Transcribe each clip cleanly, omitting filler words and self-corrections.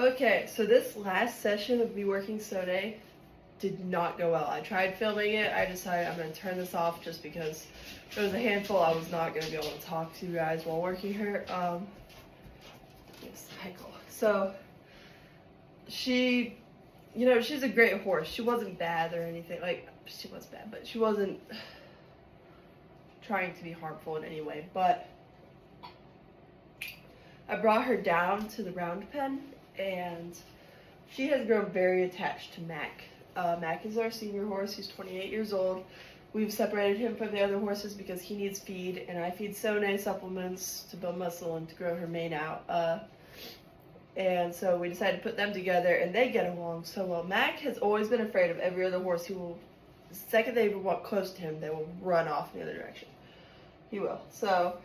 Okay, so this last session of me working Sone did not go well. I tried filming it. I decided I'm going to turn this off just because there was a handful I was not going to be able to talk to you guys while working her. Yes, Heckle. So, she's a great horse. She wasn't bad or anything. Like, she was bad, but she wasn't trying to be harmful in any way. But I brought her down to the round pen, and she has grown very attached to Mac. Mac is our senior horse. He's 28 years old. We've separated him from the other horses because he needs feed, and I feed Sone supplements to build muscle and to grow her mane out. And so we decided to put them together, and they get along so well. Mac has always been afraid of every other horse. He will, the second they walk close to him, they will run off in the other direction. He will. So,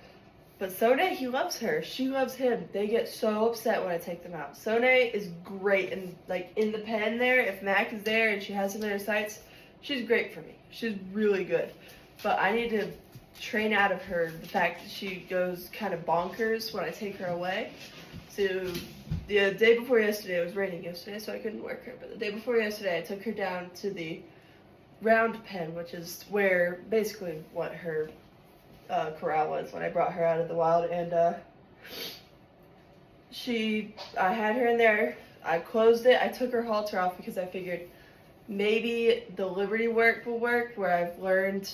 but Sone, he loves her. She loves him. They get so upset when I take them out. Sone is great, and like in the pen there, if Mac is there and she has him in her sights, she's great for me. She's really good. But I need to train out of her the fact that she goes kind of bonkers when I take her away. So the day before yesterday, it was raining yesterday, so I couldn't work her. But the day before yesterday, I took her down to the round pen, which is where basically what her corral was when I brought her out of the wild. And I had her in there. I closed it. I took her halter off because I figured maybe the Liberty work will work, where I've learned,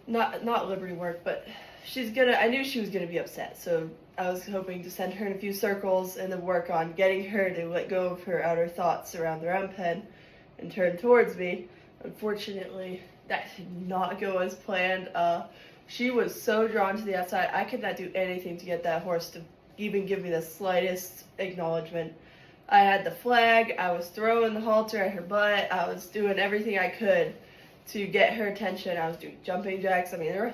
not Liberty work, but I knew she was gonna be upset, so I was hoping to send her in a few circles and then work on getting her to let go of her outer thoughts around the round pen and turn towards me. Unfortunately, that did not go as planned. She was so drawn to the outside. I could not do anything to get that horse to even give me the slightest acknowledgement. I had the flag, I was throwing the halter at her butt, I was doing everything I could to get her attention. I was doing jumping jacks. I mean, there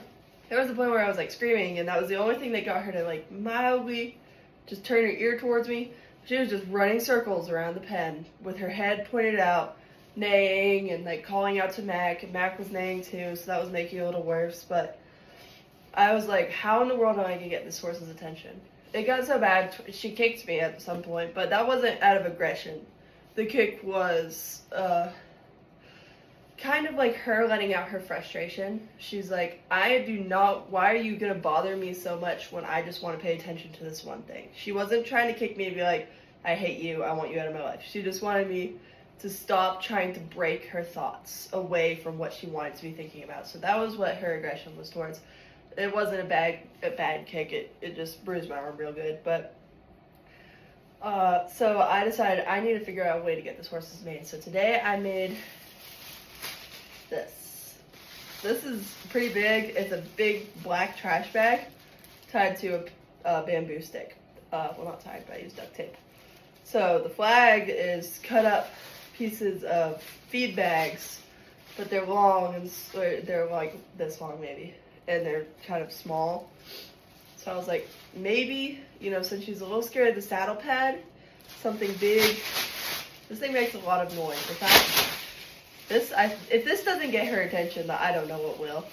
was a point where I was like screaming, and that was the only thing that got her to like mildly just turn her ear towards me. She was just running circles around the pen with her head pointed out, neighing and like calling out to Mac, and Mac was neighing too, so that was making it a little worse. But I was like, how in the world am I gonna get this horse's attention? It got so bad, she kicked me at some point, but that wasn't out of aggression. The kick was kind of like her letting out her frustration. She's like, why are you gonna bother me so much when I just want to pay attention to this one thing? She wasn't trying to kick me and be like, I hate you, I want you out of my life. She just wanted me to stop trying to break her thoughts away from what she wanted to be thinking about. So that was what her aggression was towards. It wasn't a bad kick. It just bruised my arm real good. But so I decided I need to figure out a way to get this horse's mane. So today I made this. This is pretty big. It's a big black trash bag tied to a bamboo stick. Well, not tied, but I used duct tape. So the flag is cut up pieces of feed bags, but they're long, and they're like this long maybe, and they're kind of small. So I was like, maybe, since she's a little scared of the saddle pad, something big. This thing makes a lot of noise. If this doesn't get her attention, I don't know what will.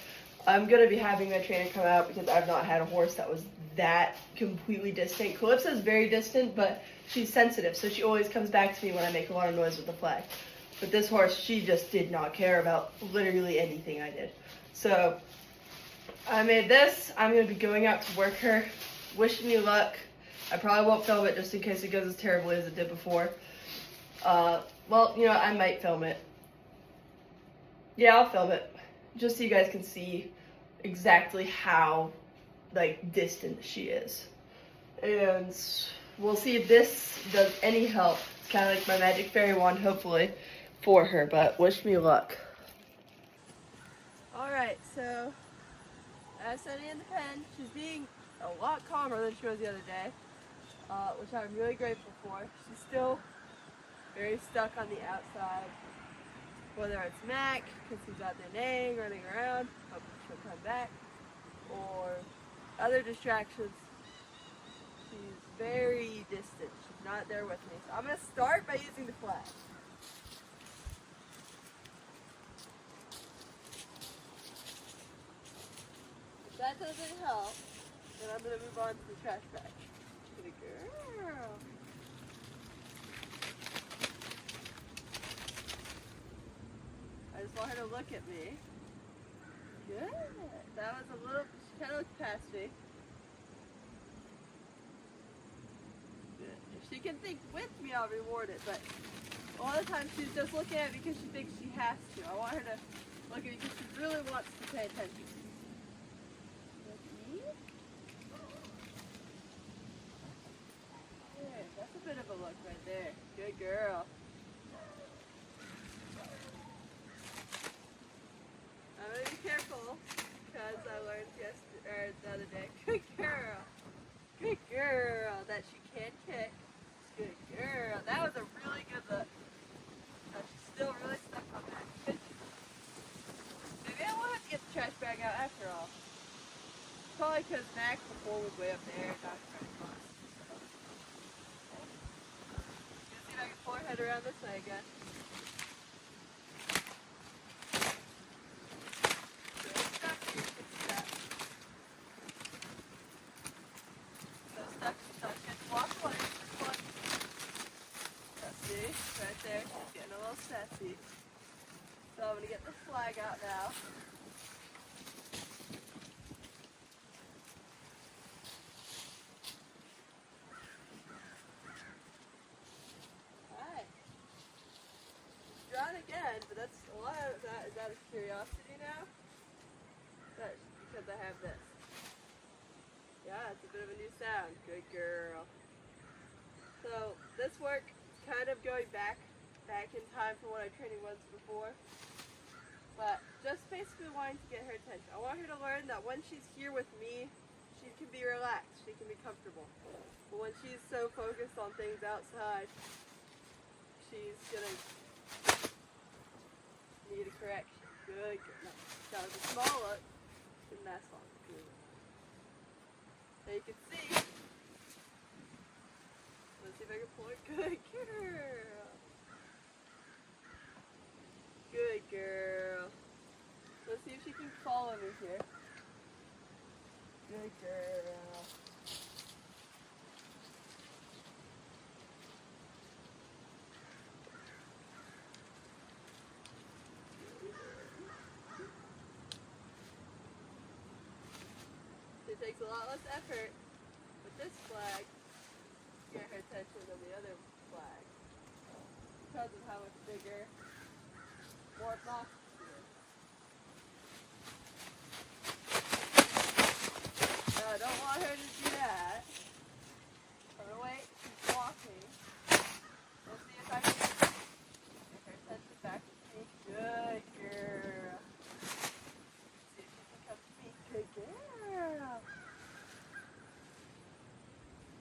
I'm going to be having my trainer come out because I've not had a horse that was that completely distant. Calypso's very distant, but she's sensitive, so she always comes back to me when I make a lot of noise with the flag. But this horse, she just did not care about literally anything I did. So I made this. I'm going to be going out to work her. Wish me luck. I probably won't film it just in case it goes as terribly as it did before. Well, I might film it. Yeah, I'll film it. Just so you guys can see exactly how, distant she is. And we'll see if this does any help. It's kind of like my magic fairy wand, hopefully, for her, but wish me luck. Alright, so I have Sone in the pen. She's being a lot calmer than she was the other day, which I'm really grateful for. She's still very stuck on the outside. Whether it's Mac, because he's out there neighing, running around, hoping she'll come back, or other distractions. She's very distant. She's not there with me. So I'm going to start by using the flag. If that doesn't help, then I'm going to move on to the trash bag. Good girl. to look at me. Good. That was a little, she kind of looked past me. Good. If she can think with me, I'll reward it, but a lot of times she's just looking at it because she thinks she has to. I want her to look at me because she really wants to pay attention. Look at me. There, that's a bit of a look right there. Good girl. I'm going to be careful because I learned the other day. Good girl. Good girl. That she can kick. Good girl. That was a really good look. She's still really stuck on that. Good. Maybe I won't have to get the trash bag out after all. Probably because Mac before was way up there and not trying to cross. Let's see if I can pull her head around this way again. Right there, she's getting a little sassy. So I'm going to get the flag out now. Alright. She's drawn again, but that's a lot of that is out of curiosity now. That's because I have this. Yeah, it's a bit of a new sound. Good girl. So this work kind of going back in time from what our training was before, but just basically wanting to get her attention. I want her to learn that when she's here with me, she can be relaxed, she can be comfortable. But when she's so focused on things outside, she's gonna need a correction. Good. No, that was a small look. Didn't last long. Good. Now you can see. Let's see if I can pull it. Good girl. Good girl. Let's see if she can follow me here. Good girl. It takes a lot less effort with this flag to get her attention than the other flag because of how much bigger, more obnoxious it is. No, I don't want her to do that. I'm gonna wait. She's walking. Let's see if I can get her attention back to me. Good girl. Let's see if she can come to me. Good girl.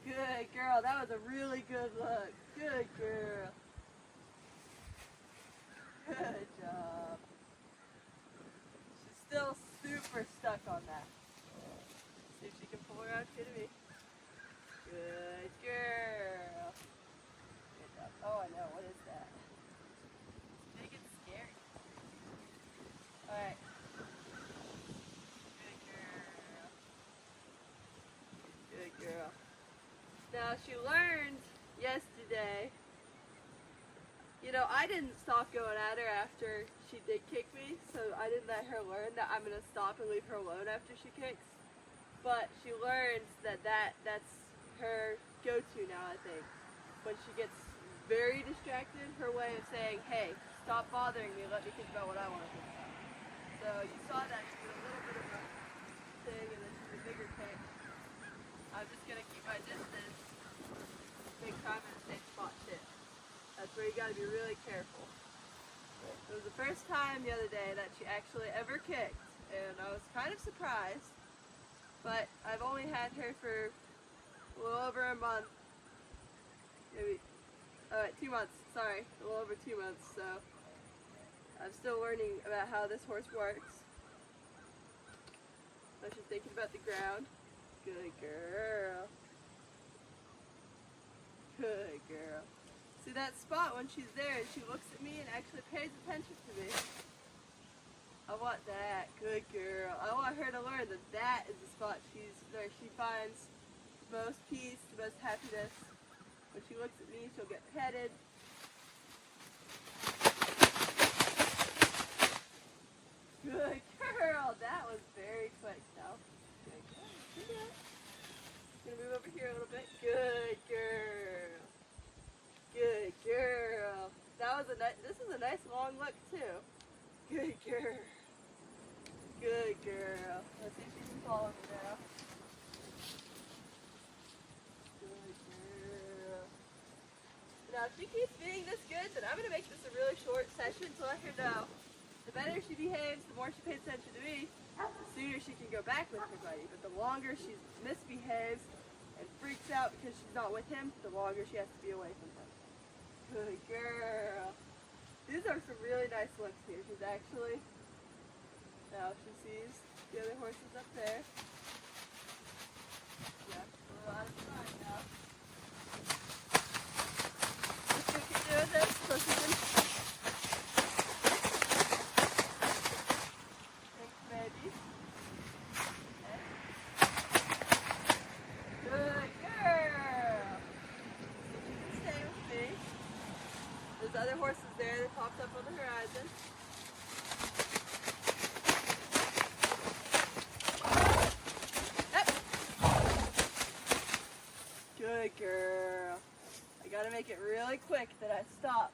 Good girl. That was a really good look. Good girl. Good job. She's still super stuck on that. See if she can pull her out here to me. Good girl. Good job. Oh, I know. What is that? It's big and scary. Alright. Good girl. Good girl. Now, she learned yesterday. You know, I didn't stop going at her after she did kick me, so I didn't let her learn that I'm going to stop and leave her alone after she kicks. But she learns that that's her go-to now, I think. When she gets very distracted, her way of saying, hey, stop bothering me, let me think about what I want to think about. So you saw that she did a little bit of a thing and then she did a bigger kick. I'm just going to keep my distance, make time in the same spot too. That's where you got to be really careful. It was the first time the other day that she actually ever kicked, and I was kind of surprised, but I've only had her for a little over a month, maybe, 2 months, sorry, a little over 2 months, so I'm still learning about how this horse works. So she's thinking about the ground. Good girl. Good girl. See that spot when she's there and she looks at me and actually pays attention to me. I want that. Good girl. I want her to learn that that is the spot where she finds the most peace, the most happiness. When she looks at me, she'll get petted. Good girl. That was very quick, though. Good girl. Good girl. Gonna move over here a little bit. Good girl. Good girl. That was a nice. This is a nice long look too. Good girl. Good girl. Let's see if she can follow me now. Good girl. Now, if she keeps being this good, then I'm gonna make this a really short session to let her know. The better she behaves, the more she pays attention to me, the sooner she can go back with her buddy. But the longer she misbehaves and freaks out because she's not with him, the longer she has to be away from him. Good girl. These are some really nice looks here. She's actually, now she sees the other horses up there. Yeah, a little out of sight now. Let's see if you can do this so she can. Maybe. Okay. Good girl. You can stay with me. There's other horses there that popped up on the horizon. Yep. Good girl. I gotta make it really quick that I stop.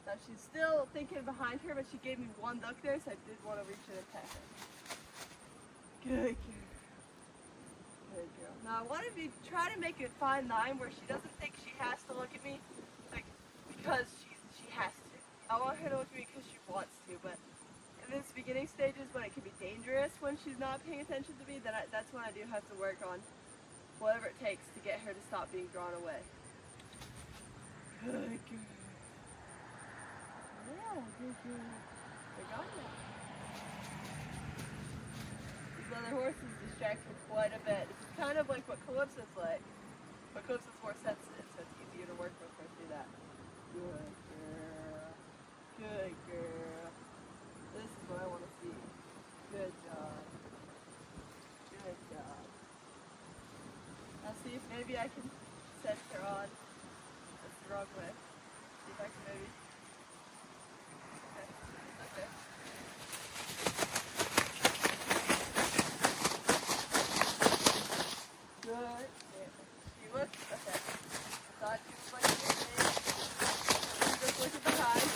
Now she's still thinking behind her, but she gave me one look there, so I did want to reach in and pet her. Good girl. Good girl. Now I want to try to make a fine line where she doesn't think she has to look at me, like because she has to. I want her to look at me because she wants to, but in this beginning stages when it can be dangerous when she's not paying attention to me, then that's when I do have to work on whatever it takes to get her to stop being drawn away. Good girl. Yeah, good girl. They're gone now. These other horses distract her quite a bit. It's kind of like what Calypso's like. But Calypso's more sensitive, so it's easier to work with her through that. Good girl. Good girl. This is what I want to see. Good job. Good job. Now see if maybe I can set her on. That's the wrong way. See if I can maybe. Okay. Good. She looks. Okay. Thought she was looking at me. She's just looking behind.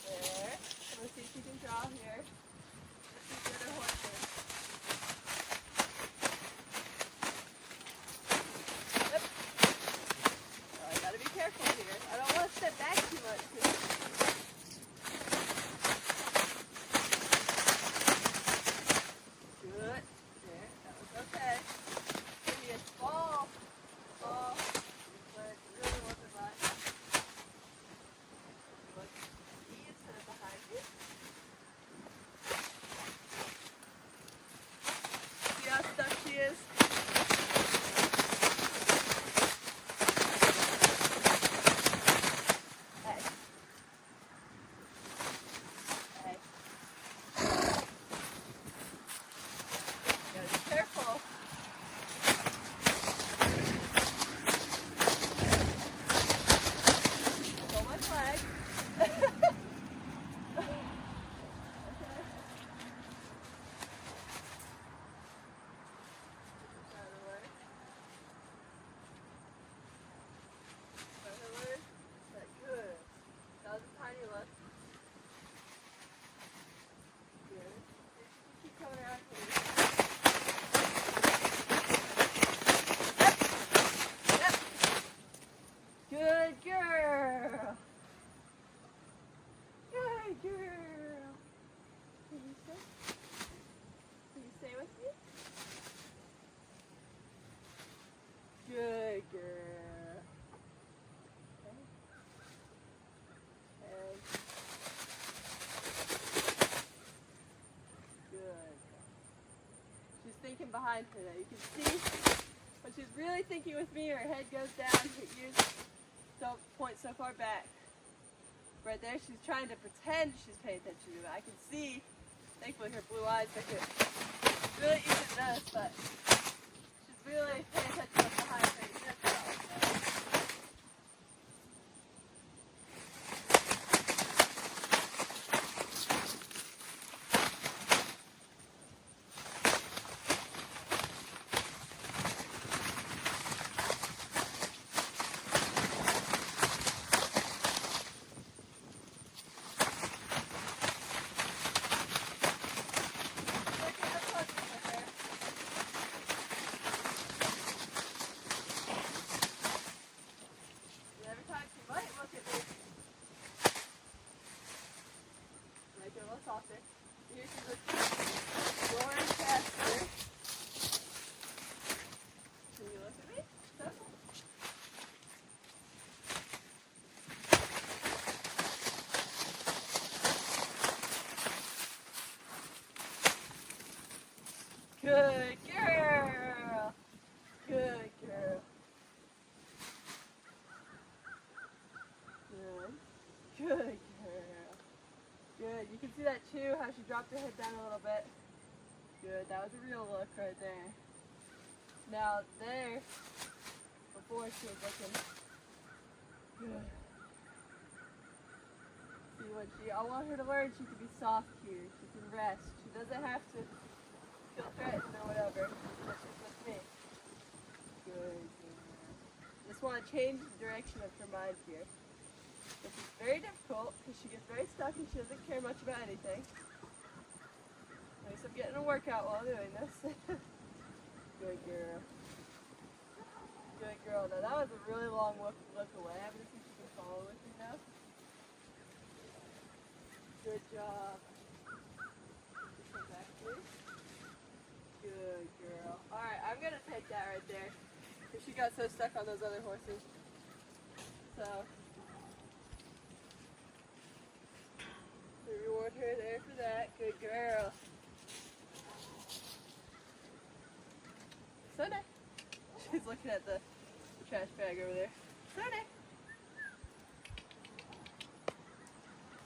There. Let's see if she can draw here. Let's see the other horses. Yep. Oh, I gotta be careful here. I don't want to step back too much. Good. There. That was okay. Maybe a ball. Ball. But it really wasn't much. Look. Me instead of behind you. See how stuck she is? Hey. Hey. Gotta be careful. Pull my flag. Okay. Out of the way. Out of the way. That good. That was a tiny look. Good. Keep coming out here. Yep. Good girl. Good girl. Can you stay? Can you stay with me? Good girl. Okay. And good. She's thinking behind her now. You can see when she's really thinking with me, her head goes down, her ears don't point so far back. Right there, she's trying to pretend she's paying attention to me. I can see, thankfully her blue eyes make it really easy to notice, but she's really paying attention to what's behind her. You can tell, so. Good girl. Good girl. Good. Good girl. Good. You can see that too, how she dropped her head down a little bit. Good. That was a real look right there. Now there, before she was looking. Good. See, I want her to learn she can be soft here. She can rest. She doesn't have to feel threatened or whatever. But she's with me. Good. Just want to change the direction of her mind here. This is very difficult because she gets very stuck and she doesn't care much about anything. At least I'm getting a workout while doing this. Good girl. Good girl. Now that was a really long look away. I'm going to see if she can follow with me now. Good job. Just come back, please. Good girl. Alright, I'm going to take that right there. Because she got so stuck on those other horses. So, we reward her there for that. Good girl. Sone. She's looking at the trash bag over there. Sone.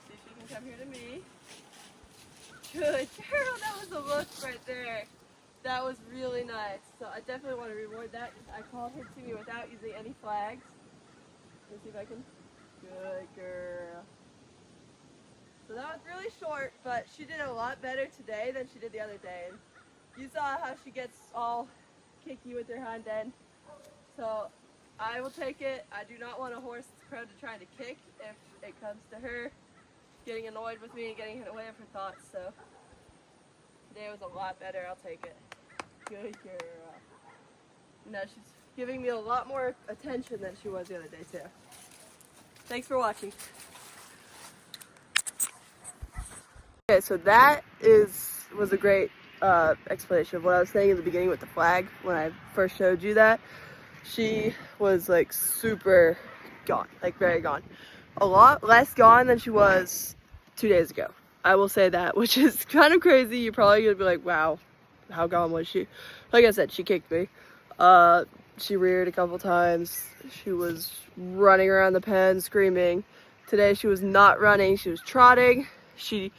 See if she can come here to me. Good girl. That was a look right there. That was really nice. So I definitely want to reward that. I called her to me without using any flags. Let's see if I can. Good girl. So that was really short, but she did a lot better today than she did the other day. And you saw how she gets all kicky with her hind end. So I will take it. I do not want a horse that's prone to trying to kick if it comes to her getting annoyed with me and getting in the way of her thoughts. So today was a lot better. I'll take it. Good girl. Now she's giving me a lot more attention than she was the other day too. Thanks for watching. Okay, so that was a great explanation of what I was saying in the beginning with the flag when I first showed you that. She was like super gone, like very gone. A lot less gone than she was 2 days ago. I will say that, which is kind of crazy. You're probably gonna be like, wow, how gone was she? Like I said, she kicked me. She reared a couple times. She was running around the pen screaming. Today she was not running, she was trotting. She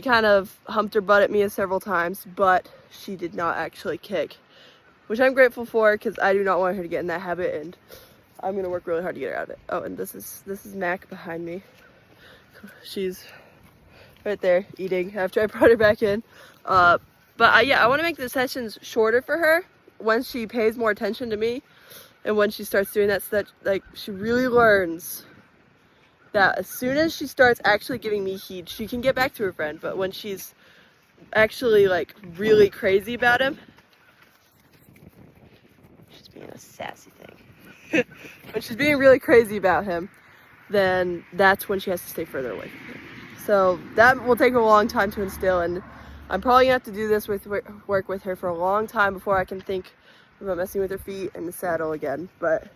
kind of humped her butt at me several times, but she did not actually kick, which I'm grateful for because I do not want her to get in that habit, and I'm going to work really hard to get her out of it. Oh, and this is Mac behind me. She's right there eating after I brought her back in. But yeah, I want to make the sessions shorter for her when she pays more attention to me, and when she starts doing that stuff, like she really learns that as soon as she starts actually giving me heed, she can get back to her friend. But when she's actually like really crazy about him, she's being a sassy thing. When she's being really crazy about him, then that's when she has to stay further away from him. So that will take a long time to instill, and I'm probably gonna have to do this work with her for a long time before I can think about messing with her feet and the saddle again, but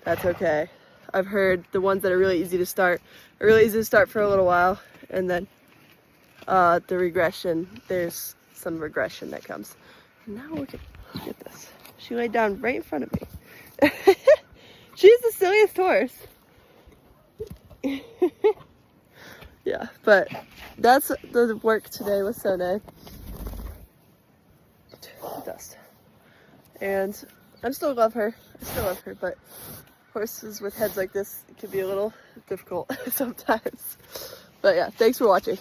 that's okay. I've heard the ones that are really easy to start are really easy to start for a little while, and then the regression, there's some regression that comes. And now look at this. She laid down right in front of me. She's the silliest horse. Yeah, but that's the work today with Sone. Dust. And I still love her. But horses with heads like this can be a little difficult sometimes. But yeah, thanks for watching.